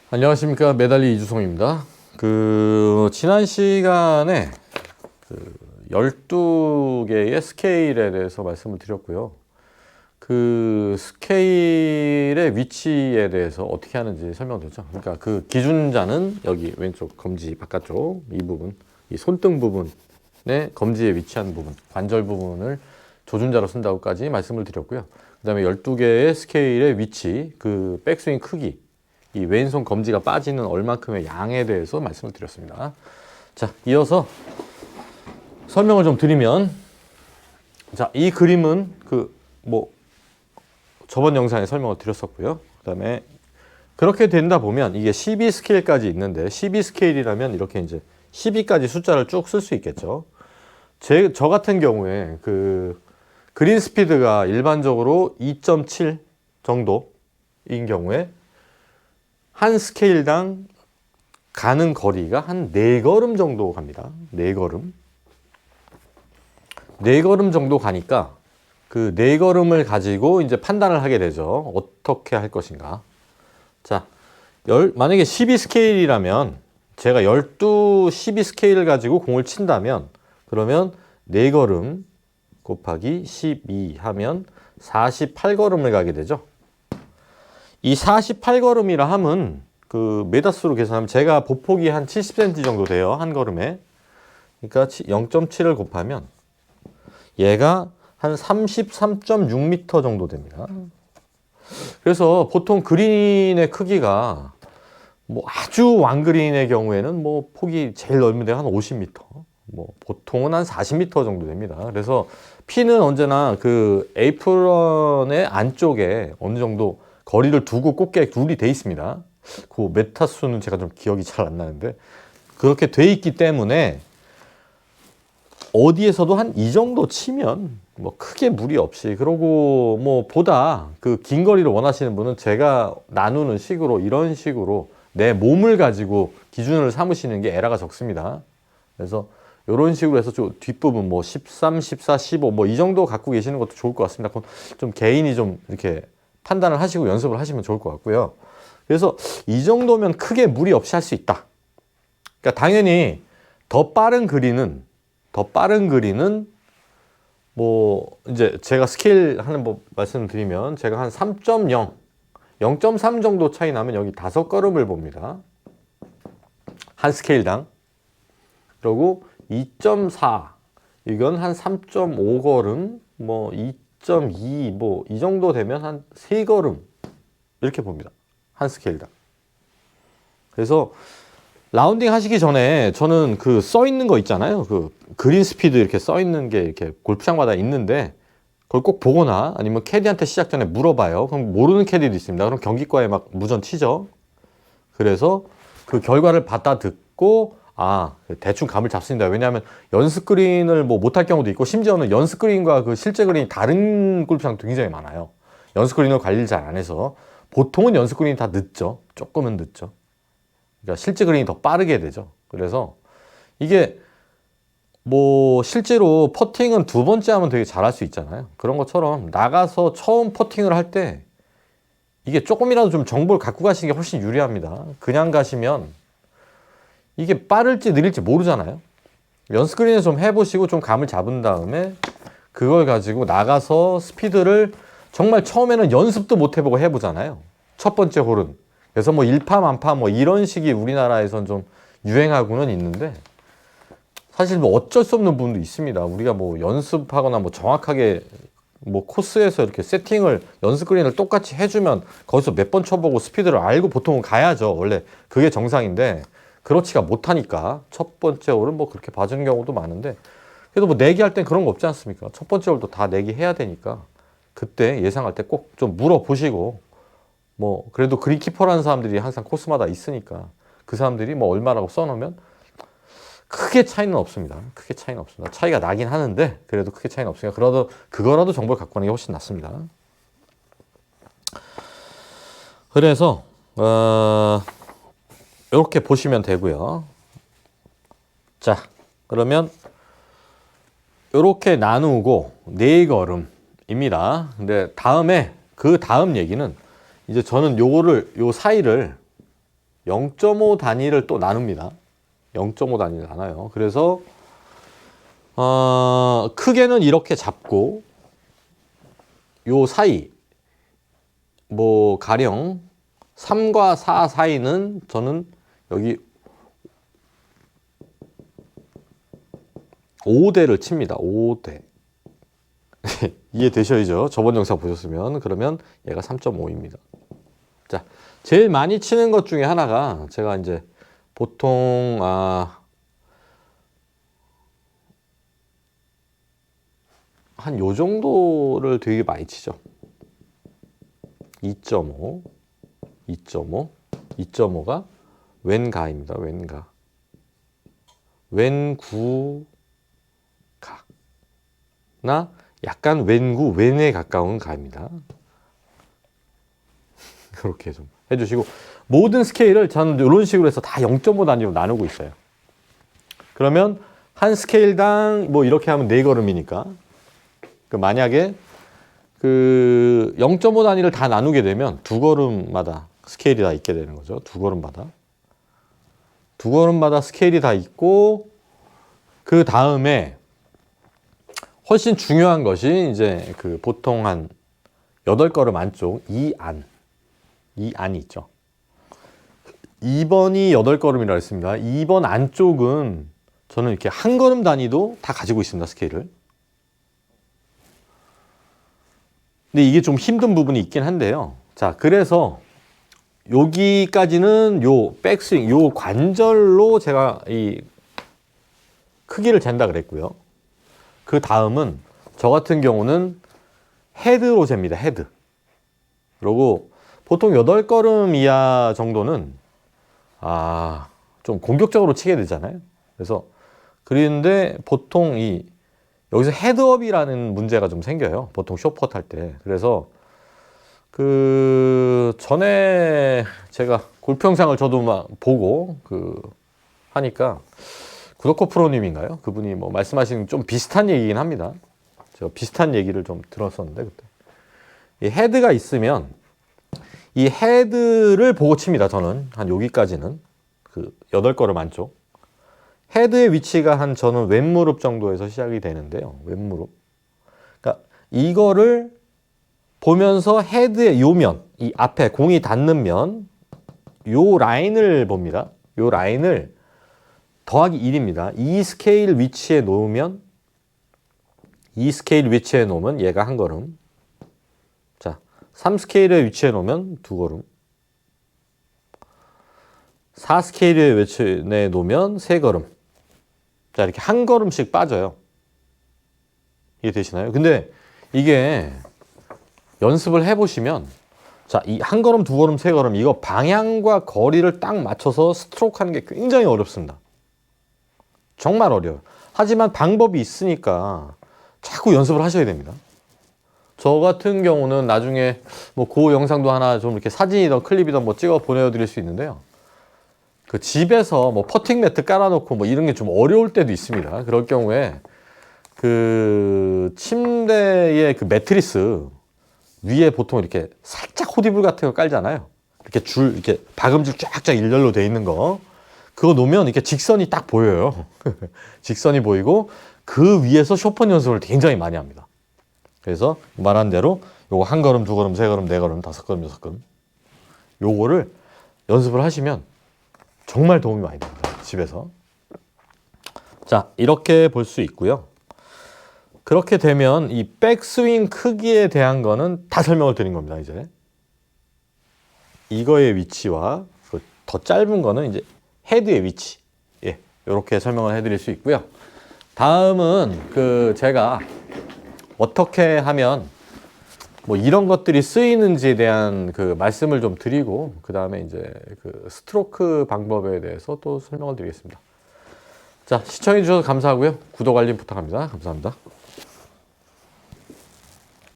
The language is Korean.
안녕하십니까. 메달리 이주성입니다. 지난 시간에 12개의 스케일에 대해서 말씀을 드렸고요. 그 스케일의 위치에 대해서 어떻게 하는지 설명드렸죠. 그러니까 그 기준자는 여기 왼쪽 검지 바깥쪽 이 부분, 이 손등 부분의 검지에 위치한 부분, 관절 부분을 조준자로 쓴다고까지 말씀을 드렸고요. 그 다음에 12개의 스케일의 위치, 그 백스윙 크기, 이 왼손 검지가 빠지는 얼만큼의 양에 대해서 말씀을 드렸습니다. 자, 이어서 설명을 좀 드리면, 자, 이 그림은 저번 영상에 설명을 드렸었고요. 그 다음에 그렇게 된다 보면 이게 12 스케일까지 있는데 12 스케일이라면 이렇게 이제 12까지 숫자를 쭉 쓸 수 있겠죠. 저 같은 경우에 그린 스피드가 일반적으로 2.7 정도인 경우에 한 스케일당 가는 거리가 한 4걸음 정도 갑니다. 4걸음. 4걸음 정도 가니까 그 4걸음을 가지고 이제 판단을 하게 되죠. 어떻게 할 것인가. 자, 만약에 12 스케일이라면 제가 12 스케일을 가지고 공을 친다면 그러면 4걸음 곱하기 12 하면 48걸음을 가게 되죠. 이 48걸음이라 함은 그 메다수로 계산하면 제가 보폭이 한 70cm 정도 돼요. 한 걸음에. 그러니까 0.7을 곱하면 얘가 한 33.6m 정도 됩니다. 그래서 보통 그린의 크기가 뭐 아주 왕그린의 경우에는 뭐 폭이 제일 넓은 데가 한 50m, 뭐 보통은 한 40m 정도 됩니다. 그래서 핀은 언제나 그 에이프런의 안쪽에 어느 정도 거리를 두고 꽂게 룰이 돼 있습니다. 그 메타 수는 제가 좀 기억이 잘 안 나는데 그렇게 돼 있기 때문에 어디에서도 한 이 정도 치면 뭐 크게 무리 없이, 그러고 뭐 보다 그 긴 거리를 원하시는 분은 제가 나누는 식으로 이런 식으로 내 몸을 가지고 기준을 삼으시는 게 에러가 적습니다. 그래서 이런 식으로 해서 좀 뒷부분 뭐 13, 14, 15 뭐 이 정도 갖고 계시는 것도 좋을 것 같습니다. 그건 좀 개인이 좀 이렇게 판단을 하시고 연습을 하시면 좋을 것 같고요. 그래서 이 정도면 크게 무리 없이 할 수 있다. 그러니까 당연히 더 빠른 그린은 뭐 이제 제가 스케일 하는 법 말씀드리면 제가 한 3.0, 0.3 정도 차이 나면 여기 5걸음을 봅니다. 한 스케일당. 그리고 2.4 이건 한 3.5걸음, 뭐 2.2 뭐 이 정도 되면 한 3걸음 이렇게 봅니다. 한 스케일당. 그래서 라운딩 하시기 전에 저는 그 써 있는 거 있잖아요. 그 그린 스피드 이렇게 써 있는 게 이렇게 골프장마다 있는데 그걸 꼭 보거나 아니면 캐디한테 시작 전에 물어봐요. 그럼 모르는 캐디도 있습니다. 그럼 경기과에 막 무전 치죠. 그래서 그 결과를 받아 듣고 대충 감을 잡습니다. 왜냐하면 연습 그린을 뭐 못할 경우도 있고 심지어는 연습 그린과 그 실제 그린이 다른 골프장도 굉장히 많아요. 연습 그린을 관리를 잘 안 해서 보통은 연습 그린이 다 늦죠. 조금은 늦죠. 그러니까 실제 그린이 더 빠르게 되죠. 그래서 이게 뭐 실제로 퍼팅은 2번째 하면 되게 잘할 수 있잖아요. 그런 것처럼 나가서 처음 퍼팅을 할 때 이게 조금이라도 좀 정보를 갖고 가시는 게 훨씬 유리합니다. 그냥 가시면 이게 빠를지 느릴지 모르잖아요. 연습 그린을 좀 해보시고 좀 감을 잡은 다음에 그걸 가지고 나가서 스피드를 정말 처음에는 연습도 못 해보고 해보잖아요. 첫 번째 홀은. 그래서 뭐 1파 만파 뭐 이런 식이 우리나라에선 좀 유행하고는 있는데 사실 뭐 어쩔 수 없는 부분도 있습니다. 우리가 뭐 연습하거나 뭐 정확하게 뭐 코스에서 이렇게 세팅을 연습 그린을 똑같이 해주면 거기서 몇 번 쳐보고 스피드를 알고 보통은 가야죠. 원래 그게 정상인데 그렇지가 못하니까 첫 번째 홀은 뭐 그렇게 봐주는 경우도 많은데 그래도 뭐 내기 할 땐 그런 거 없지 않습니까? 첫 번째 홀도 다 내기 해야 되니까 그때 예상할 때 꼭 좀 물어보시고 뭐 그래도 그린키퍼라는 사람들이 항상 코스마다 있으니까 그 사람들이 뭐 얼마라고 써놓으면 크게 차이는 없습니다. 크게 차이는 없습니다. 차이가 나긴 하는데 그래도 크게 차이는 없으니까 그거라도 정보를 갖고 가는 게 훨씬 낫습니다. 그래서 이렇게 보시면 되고요. 자, 그러면 이렇게 나누고 4걸음입니다. 근데 그 다음 얘기는 이제 저는 요 사이를 0.5 단위를 또 나눕니다. 0.5 단위를 나눠요. 그래서 크게는 이렇게 잡고 요 사이 뭐 가령 3과 4 사이는 저는 여기 5대를 칩니다. 5대. 이해되셔야죠. 저번 영상 보셨으면. 그러면 얘가 3.5입니다. 자, 제일 많이 치는 것 중에 하나가 제가 이제 보통 한 요 정도를 되게 많이 치죠. 2.5, 2.5, 2.5가 왼가입니다. 왼가. 왼구가. 나 약간 왼구, 왼에 가까운 가입니다. 그렇게 좀 해주시고, 모든 스케일을 저는 이런 식으로 해서 다 0.5 단위로 나누고 있어요. 그러면 한 스케일당 뭐 이렇게 하면 4걸음이니까 만약에 그 0.5 단위를 다 나누게 되면 2걸음마다 스케일이 다 있게 되는 거죠. 2걸음마다. 2걸음마다 스케일이 다 있고, 그 다음에 훨씬 중요한 것이 이제 그 보통 한 8걸음 안쪽 이 안이 있죠. 2번이 8걸음이라고 했습니다. 2번 안쪽은 저는 이렇게 한 걸음 단위도 다 가지고 있습니다. 스케일을. 근데 이게 좀 힘든 부분이 있긴 한데요. 자, 그래서 여기까지는 요 백스윙, 요 관절로 제가 이 크기를 잰다 그랬고요. 그 다음은 저 같은 경우는 헤드로 잽니다. 헤드. 그리고 보통 8걸음 이하 정도는 좀 공격적으로 치게 되잖아요. 그래서 그런데 보통 여기서 헤드업이라는 문제가 좀 생겨요. 보통 쇼퍼트 할 때. 그래서 그 전에 제가 골프 영상을 저도 막 보고 하니까 구덕호 프로님인가요? 그분이 뭐 말씀하신 좀 비슷한 얘기긴 합니다. 제가 비슷한 얘기를 좀 들었었는데 그때 이 헤드가 있으면 이 헤드를 보고 칩니다. 저는 한 여기까지는 그 8걸음 안쪽 헤드의 위치가 저는 왼무릎 정도에서 시작이 되는데요. 왼무릎. 그러니까 이거를 보면서 헤드의 요면, 이 앞에 공이 닿는 면, 요 라인을 봅니다. 요 라인을 더하기 1입니다. 이 스케일 위치에 놓으면 얘가 한 걸음. 자, 3스케일의 위치에 놓으면 2걸음. 4스케일의 위치에 놓으면 3걸음. 자, 이렇게 한 걸음씩 빠져요. 이해 되시나요? 근데 이게 연습을 해보시면, 자, 이 한 걸음, 2걸음, 3걸음, 이거 방향과 거리를 딱 맞춰서 스트로크 하는 게 굉장히 어렵습니다. 정말 어려워요. 하지만 방법이 있으니까 자꾸 연습을 하셔야 됩니다. 저 같은 경우는 나중에 뭐 그 영상도 하나 좀 이렇게 사진이든 클립이든 뭐 찍어 보내드릴 수 있는데요. 그 집에서 뭐 퍼팅 매트 깔아놓고 뭐 이런 게 좀 어려울 때도 있습니다. 그럴 경우에 그 침대의 그 매트리스 위에 보통 이렇게 살짝 호디불 같은 거 깔잖아요. 이렇게 박음질 쫙쫙 일렬로 돼 있는 거. 그거 놓으면 이렇게 직선이 딱 보여요. 직선이 보이고 그 위에서 쇼폰 연습을 굉장히 많이 합니다. 그래서 말한 대로 요거 한 걸음, 2걸음, 3걸음, 4걸음, 5걸음, 6걸음 요거를 연습을 하시면 정말 도움이 많이 됩니다. 집에서. 자, 이렇게 볼 수 있고요. 그렇게 되면 이 백스윙 크기에 대한 거는 다 설명을 드린 겁니다. 이제 이거의 위치와 더 짧은 거는 이제 헤드의 위치, 이렇게 설명을 해드릴 수 있고요. 다음은 제가 어떻게 하면 뭐 이런 것들이 쓰이는지에 대한 말씀을 좀 드리고, 그 다음에 이제 스트로크 방법에 대해서 또 설명을 드리겠습니다. 자, 시청해 주셔서 감사하고요. 구독, 알림 부탁합니다. 감사합니다.